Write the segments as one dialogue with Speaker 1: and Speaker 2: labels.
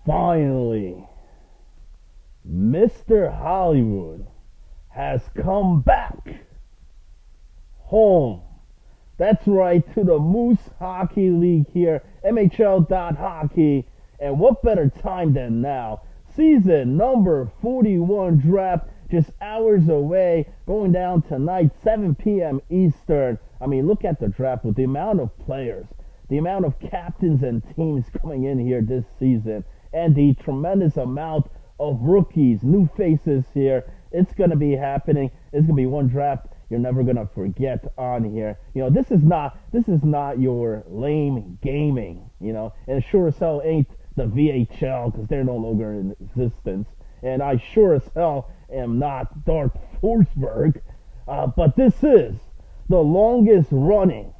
Speaker 1: Finally, Mr. Hollywood has come back home. That's right, to the Moose Hockey League here, MHL.hockey. And what better time than now? Season number 41 draft, just hours away, going down tonight, 7 p.m. Eastern. I mean, look at the draft with the amount of players, the amount of captains and teams coming in here this season, and the tremendous amount of rookies, new faces here. It's going to be happening. It's going to be one draft you're never going to forget on here. You know, this is not your lame gaming, you know, and sure as hell ain't the VHL because they're no longer in existence. And I sure as hell am not Dark Forsberg. But this is the longest running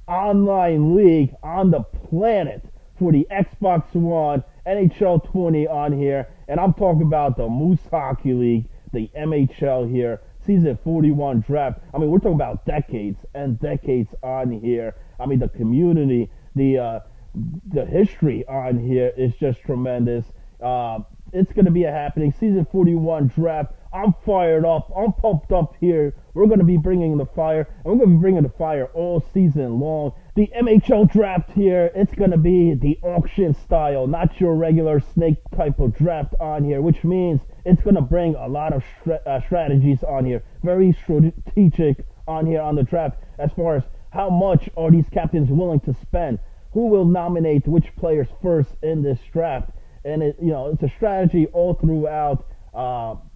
Speaker 1: online league on the planet for the Xbox One, NHL 20 on here. And I'm talking about the Moose Hockey League, the MHL here, season 41 draft. I mean, we're talking about decades and decades on here. I mean, the community, the history on here is just tremendous. It's going to be a happening. Season 41 draft. I'm fired up. I'm pumped up here. We're going to be bringing the fire. And we're going to be bringing the fire all season long. The MHL draft here, it's going to be the auction style, not your regular snake type of draft on here, which means it's going to bring a lot of strategies on here. Very strategic on here on the draft as far as how much are these captains willing to spend. Who will nominate which players first in this draft? And it's a strategy all throughout.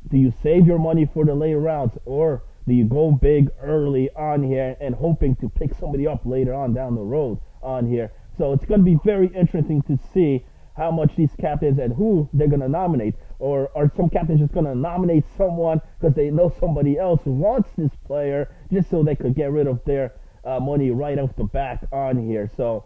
Speaker 1: Do you save your money for the later rounds, or do you go big early on here and hoping to pick somebody up later on down the road on here? So it's going to be very interesting to see how much these captains and who they're going to nominate. Or are some captains just going to nominate someone because they know somebody else wants this player just so they could get rid of their money right off the back on here? So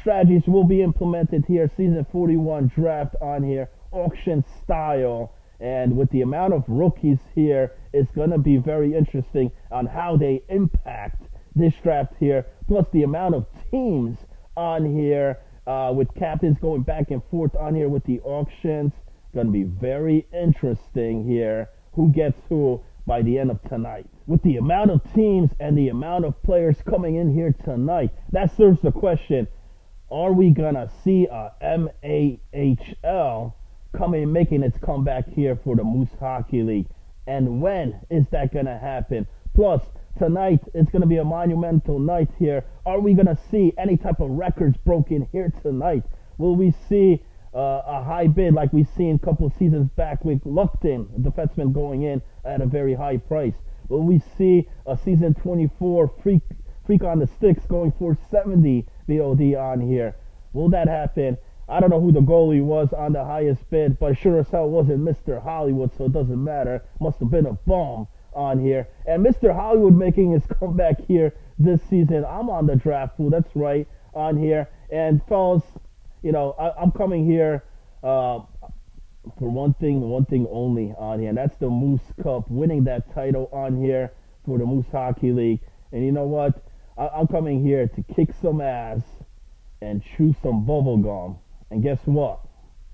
Speaker 1: strategies will be implemented here. Season 41 draft on here, auction style. And with the amount of rookies here, it's going to be very interesting on how they impact this draft here. Plus the amount of teams on here with captains going back and forth on here with the auctions. Going to be very interesting here. Who gets who by the end of tonight. With the amount of teams and the amount of players coming in here tonight, that serves the question, are we going to see a MAHL making its comeback here for the Moose Hockey League? And when is that going to happen? Plus, tonight, it's going to be a monumental night here. Are we going to see any type of records broken here tonight? Will we see a high bid like we've seen a couple of seasons back with Luckton, a defenseman, going in at a very high price? Will we see a season 24 freak on the sticks going for 70 VOD on here? Will that happen? I don't know who the goalie was on the highest bid, but sure as hell wasn't Mr. Hollywood, so it doesn't matter. Must have been a bum on here. And Mr. Hollywood making his comeback here this season. I'm on the draft pool, that's right, on here. And fellas, I'm coming here for one thing only on here, and that's the Moose Cup, winning that title on here for the Moose Hockey League. And you know what? I'm coming here to kick some ass and chew some bubble gum. And guess what?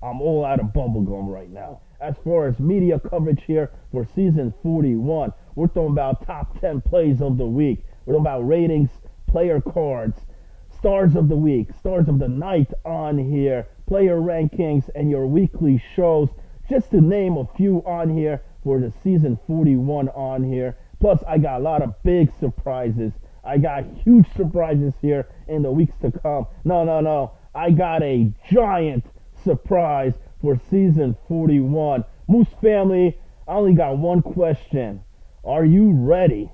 Speaker 1: I'm all out of bubble gum right now. As far as media coverage here for season 41, we're talking about top 10 plays of the week. We're talking about ratings, player cards, stars of the week, stars of the night on here, player rankings, and your weekly shows, just to name a few on here for the season 41 on here. Plus, I got a lot of big surprises. I got huge surprises here in the weeks to come. No. I got a giant surprise for season 41. Moose family, I only got one question. Are you ready